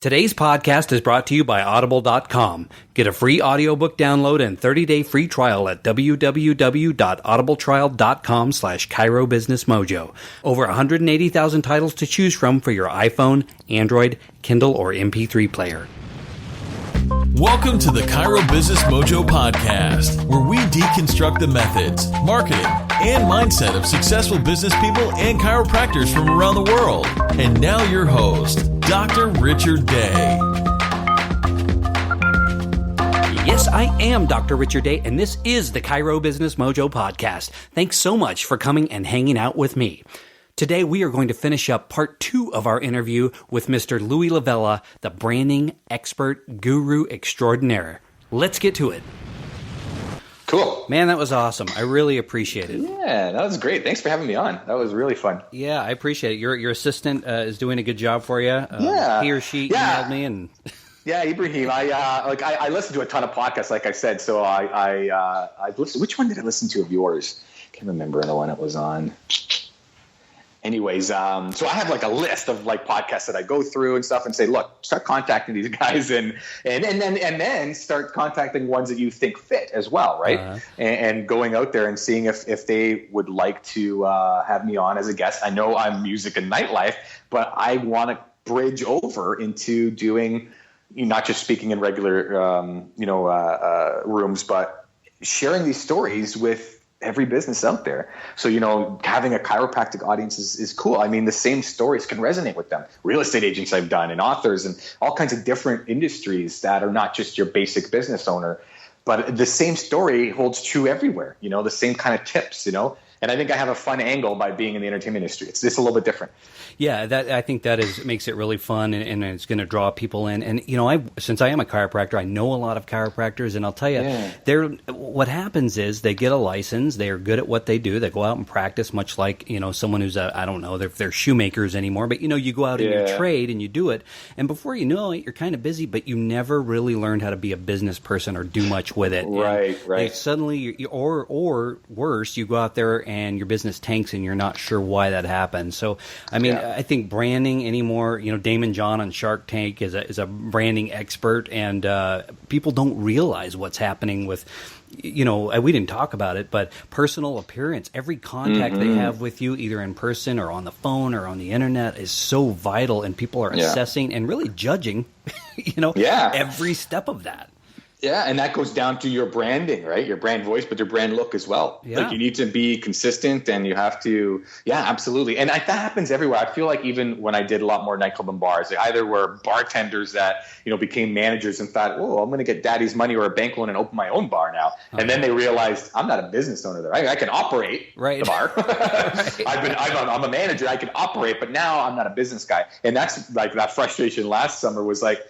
Today's podcast is brought to you by Audible.com. Get a free audiobook download and 30-day free trial at www.audibletrial.com/ChiroBusinessMojo. Over 180,000 titles to choose from for your iPhone, Android, Kindle, or MP3 player. Welcome to the Chiro Business Mojo podcast, where we deconstruct the methods, marketing, and mindset of successful business people and chiropractors from around the world. And now your host, Dr. Richard Day. Yes, I am Dr. Richard Day, and this is the Chiro Business Mojo podcast. Thanks so much for coming and hanging out with me. Today, we are going to finish up part 2 of our interview with Mr. Louie La Vella, the branding expert guru extraordinaire. Let's get to it. Cool. Man, that was awesome. I really appreciate it. Yeah, that was great. Thanks for having me on. That was really fun. Yeah, I appreciate it. Your assistant is doing a good job for you. Yeah. He or she emailed me and... Yeah, Ibrahim. I listen to a ton of podcasts, like I said. So I listened. Which one did I listen to of yours? Can't remember the one it was on. Anyways, so I have like a list of like podcasts that I go through and stuff and say, look, start contacting these guys and then start contacting ones that you think fit as well, right? Uh-huh. And going out there and seeing if they would like to have me on as a guest. I know I'm music and nightlife, but I want to bridge over into doing not just speaking in regular rooms, but sharing these stories with every business out there. So, having a chiropractic audience is cool. I mean, the same stories can resonate with them. Real estate agents I've done and authors and all kinds of different industries that are not just your basic business owner, but the same story holds true everywhere, the same kind of tips, and I think I have a fun angle by being in the entertainment industry. It's just a little bit different. Yeah, I think that makes it really fun, and it's going to draw people in. And since I am a chiropractor, I know a lot of chiropractors, and I'll tell you, what happens is they get a license, they are good at what they do, they go out and practice, much like someone who's I don't know, they're shoemakers anymore, but you go out in your trade and you do it, and before you know it, you're kind of busy, but you never really learned how to be a business person or do much with it. Right. Suddenly, or worse, you go out there and your business tanks, and you're not sure why that happened. So, I think branding anymore, Damon John on Shark Tank is a branding expert, and people don't realize what's happening with, we didn't talk about it, but personal appearance. Every contact they have with you, either in person or on the phone or on the internet, is so vital, and people are assessing and really judging, every step of that. Yeah, and that goes down to your branding, right? Your brand voice, but your brand look as well. Yeah. Like you need to be consistent, and you have to, absolutely. And that happens everywhere. I feel like even when I did a lot more nightclub and bars, they either were bartenders that, became managers and thought, oh, I'm going to get daddy's money or a bank loan and open my own bar now. Okay. And then they realized I'm not a business owner there. I can operate the bar. Right. I'm a manager. I can operate, but now I'm not a business guy. And that's like that frustration last summer was like,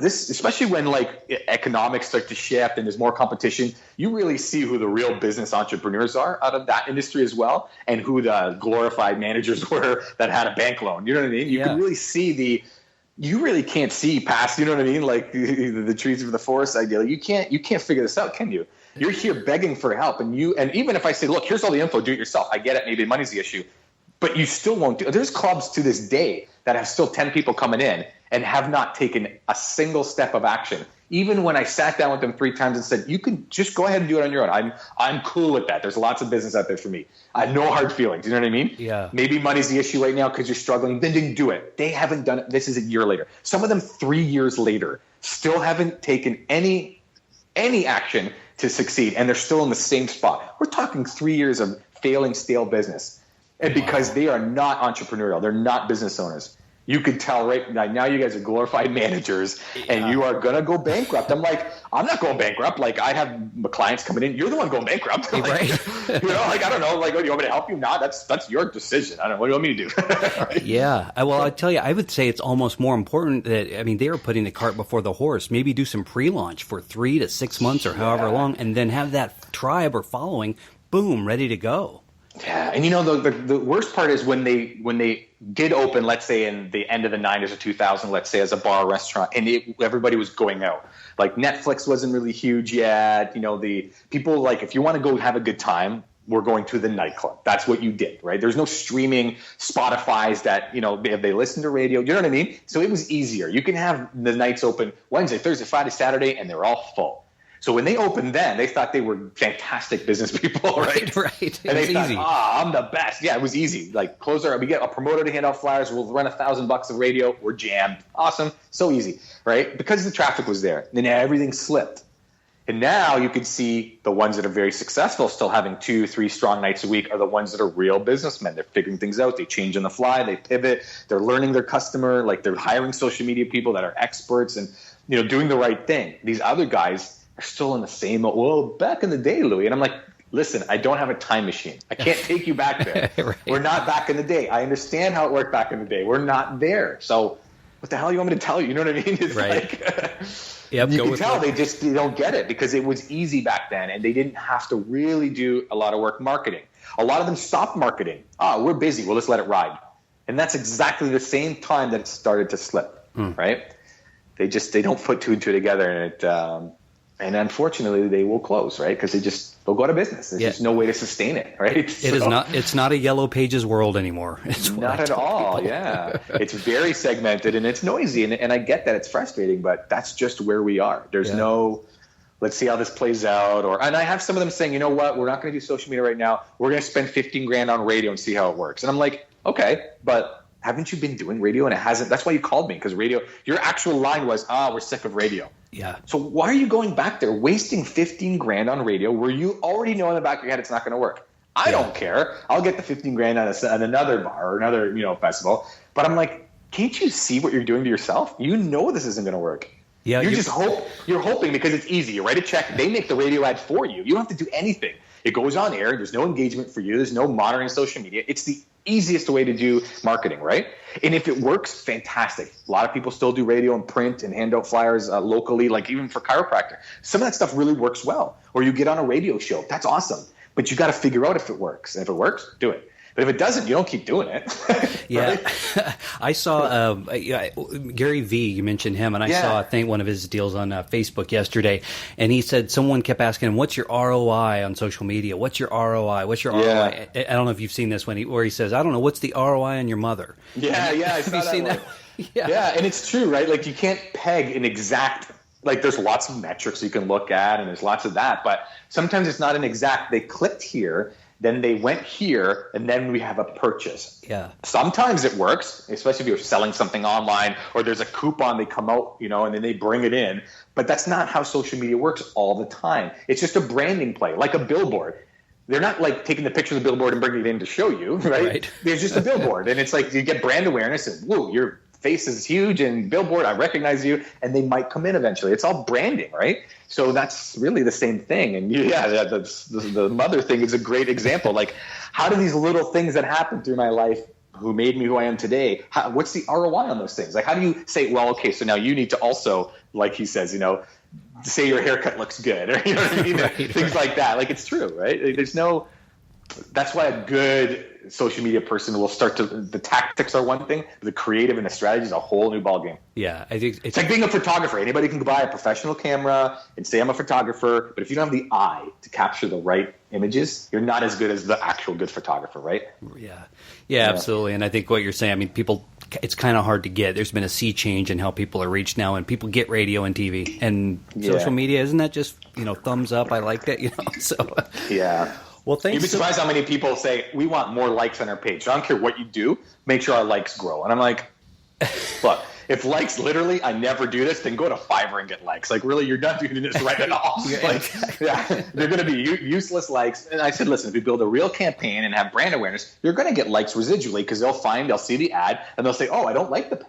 this, especially when like economics start to shift and there's more competition, you really see who the real business entrepreneurs are out of that industry as well, and who the glorified managers were that had a bank loan. You know what I mean? You can really see you really can't see past, like the trees of the forest idea. You can't figure this out, can you? You're here begging for help, and even if I say, look, here's all the info, do it yourself. I get it. Maybe money's the issue, but you still won't do it. There's clubs to this day that have still 10 people coming in and have not taken a single step of action. Even when I sat down with them 3 times and said, you can just go ahead and do it on your own. I'm cool with that. There's lots of business out there for me. I have no hard feelings. You know what I mean? Yeah. Maybe money's the issue right now because you're struggling. Then didn't do it. They haven't done it. This is a year later. Some of them 3 years later still haven't taken any action to succeed, and they're still in the same spot. We're talking 3 years of failing, stale business. And because they are not entrepreneurial, they're not business owners. You could tell right now you guys are glorified managers, and you are going to go bankrupt. I'm like, I'm not going bankrupt. Like, I have my clients coming in. You're the one going bankrupt. Like, right. I don't know. Like, do you want me to help you? No, that's your decision. I don't know. What do you want me to do? Right? Yeah. Well, I tell you, I would say it's almost more important that, they are putting the cart before the horse. Maybe do some pre-launch for 3 to 6 months or however long, and then have that tribe or following, boom, ready to go. Yeah, and the worst part is when they did open, let's say in the end of the 90s or 2000, let's say as a bar or restaurant, and everybody was going out. Like Netflix wasn't really huge yet. The people, like, if you want to go have a good time, were going to the nightclub. That's what you did, right? There's no streaming Spotify's that, they listen to radio. You know what I mean? So it was easier. You can have the nights open Wednesday, Thursday, Friday, Saturday, and they're all full. So when they opened then, they thought they were fantastic business people, right? Right. And they easy. thought, I'm the best. Yeah, it was easy. Like, we get a promoter to hand out flyers. We'll run $1,000 of radio. We're jammed. Awesome. So easy, right? Because the traffic was there. Then everything slipped. And now you can see the ones that are very successful, still having 2-3 strong nights a week, are the ones that are real businessmen. They're figuring things out. They change on the fly. They pivot. They're learning their customer. Like, they're hiring social media people that are experts and, doing the right thing. These other guys are still in the same, well, back in the day, Louie. And I'm like, listen, I don't have a time machine. I can't take you back there. Right. We're not back in the day. I understand how it worked back in the day. We're not there. So what the hell do you want me to tell you? You know what I mean? It's right. Yep, you can tell they don't get it because it was easy back then and they didn't have to really do a lot of work marketing. A lot of them stopped marketing. We're busy. We'll just let it ride. And that's exactly the same time that it started to slip, right? They don't put two and two together, and and unfortunately they will close, right? Because they'll go out of business. There's just no way to sustain it, right? It's not a Yellow Pages world anymore. It's not at all. Yeah. It's very segmented and it's noisy. And I get that it's frustrating, but that's just where we are. There's no, let's see how this plays out. And I have some of them saying, you know what? We're not going to do social media right now. We're going to spend $15,000 on radio and see how it works. And I'm like, okay, but haven't you been doing radio and it hasn't? That's why you called me, because radio, your actual line was, we're sick of radio. Yeah. So why are you going back there, wasting $15,000 on radio where you already know in the back of your head it's not going to work? I don't care. I'll get the $15,000 on another bar or another festival. But I'm like, can't you see what you're doing to yourself? You know this isn't going to work. Yeah. You're hoping because it's easy. You write a check. They make the radio ad for you. You don't have to do anything. It goes on air. There's no engagement for you. There's no monitoring social media. It's the easiest way to do marketing, right? And if it works, fantastic. A lot of people still do radio and print and hand out flyers locally, like even for chiropractor. Some of that stuff really works well. Or you get on a radio show. That's awesome. But you got to figure out if it works. And if it works, do it. But if it doesn't, you don't keep doing it. Yeah. I saw Gary Vee, you mentioned him, and I saw, I think, one of his deals on Facebook yesterday, and he said someone kept asking him, what's your ROI on social media? What's your ROI? What's your ROI? I don't know if you've seen this where he says, I don't know, what's the ROI on your mother? Yeah, I saw that. That? Yeah, and it's true, right? Like, you can't peg an exact, like, there's lots of metrics you can look at, and there's lots of that, but sometimes it's not an exact, they clicked here, then they went here, and then we have a purchase. Yeah. Sometimes it works, especially if you're selling something online or there's a coupon, they come out, and then they bring it in. But that's not how social media works all the time. It's just a branding play, like a billboard. They're not like taking the picture of the billboard and bringing it in to show you, right? There's just a billboard, and it's like you get brand awareness, and whoa, your face is huge, and billboard, I recognize you, and they might come in eventually. It's all branding, right? So that's really the same thing. And that's the mother thing is a great example. Like, how do these little things that happened through my life who made me who I am today, what's the ROI on those things? Like, how do you say, well, okay, so now you need to also, like he says, say your haircut looks good, or you know what I mean? Things like that. Like, it's true, right? That's why a good social media person will start to, the tactics are one thing, but the creative and the strategy is a whole new ballgame. Yeah, I think it's like being a photographer. Anybody can buy a professional camera and say I'm a photographer, but if you don't have the eye to capture the right images, you're not as good as the actual good photographer, right? Yeah, absolutely. And I think what you're saying, I mean, people, it's kind of hard to get. There's been a sea change in how people are reached now, and people get radio and TV and social media. Isn't that just, thumbs up? I like that, so. Yeah. Well, thanks. You'd be surprised how many people say, we want more likes on our page. So I don't care what you do, make sure our likes grow. And I'm like, look, if likes literally, I never do this, then go to Fiverr and get likes. Like, really, you're not doing this right at all. They're going to be useless likes. And I said, listen, if you build a real campaign and have brand awareness, you're going to get likes residually because they'll see the ad and they'll say, oh, I don't like the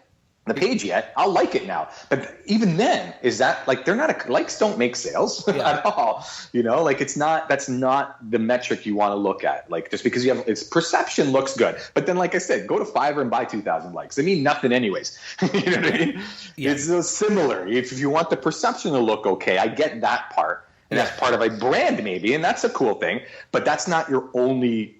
page yet. I'll like it now. But even then, is that like, likes don't make sales at all. Like that's not the metric you want to look at. Like, just because its perception looks good. But then, like I said, go to Fiverr and buy 2,000 likes. They mean nothing anyways. You know what I mean? Yeah. It's so similar. If you want the perception to look okay, I get that part. And that's part of a brand maybe. And that's a cool thing. But that's not your only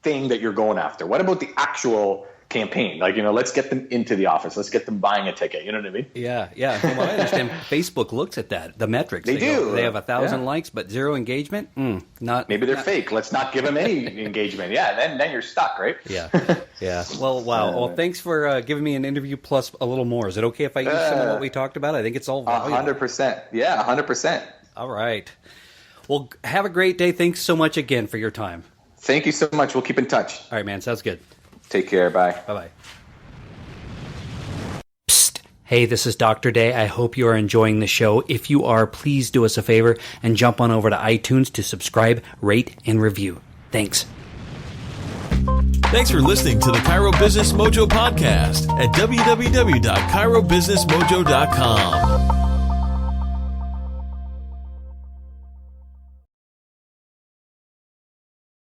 thing that you're going after. What about the actual campaign. Like, let's get them into the office. Let's get them buying a ticket. You know what I mean? Yeah. From what I understand, Facebook looks at that, the metrics. They do. They have 1,000 likes, but 0 engagement. Not. Maybe they're fake. Let's not give them any engagement. Yeah, then you're stuck, right? Yeah. Well, wow. Well, thanks for giving me an interview plus a little more. Is it okay if I use some of what we talked about? I think it's all valuable. 100%. Yeah, 100%. All right. Well, have a great day. Thanks so much again for your time. Thank you so much. We'll keep in touch. All right, man. Sounds good. Take care. Bye. Bye-bye. Psst. Hey, this is Dr. Day. I hope you are enjoying the show. If you are, please do us a favor and jump on over to iTunes to subscribe, rate, and review. Thanks. Thanks for listening to the Chiro Business Mojo podcast at www.chirobusinessmojo.com.